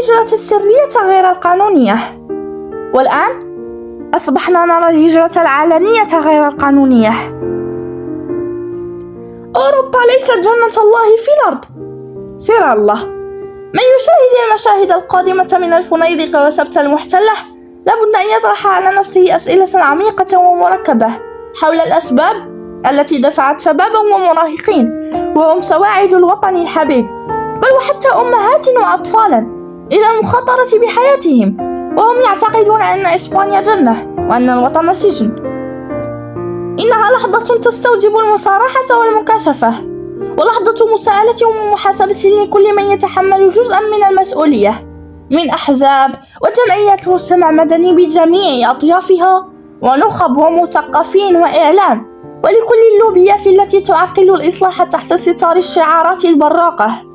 الهجرة السرية غير القانونية، والآن أصبحنا نرى الهجرة العلنية غير القانونية. أوروبا ليست جنة الله في الأرض، سر الله. من يشاهد المشاهد القادمة من الفنادق وسبت المحتلة لابد أن يطرح على نفسه أسئلة عميقة ومركبة حول الأسباب التي دفعت شبابا ومراهقين وهم سواعد الوطن الحبيب، بل وحتى أمهات وأطفالا، إلى المخاطرة بحياتهم وهم يعتقدون أن إسبانيا جنة وأن الوطن سجن. إنها لحظة تستوجب المصارحة والمكاشفة، ولحظة مساءلة ومحاسبة لكل من يتحمل جزءا من المسؤولية من أحزاب وجمعيات مجتمع مدني بجميع أطيافها ونخب ومثقفين وإعلام، ولكل اللوبيات التي تعرقل الإصلاح تحت ستار الشعارات البراقة.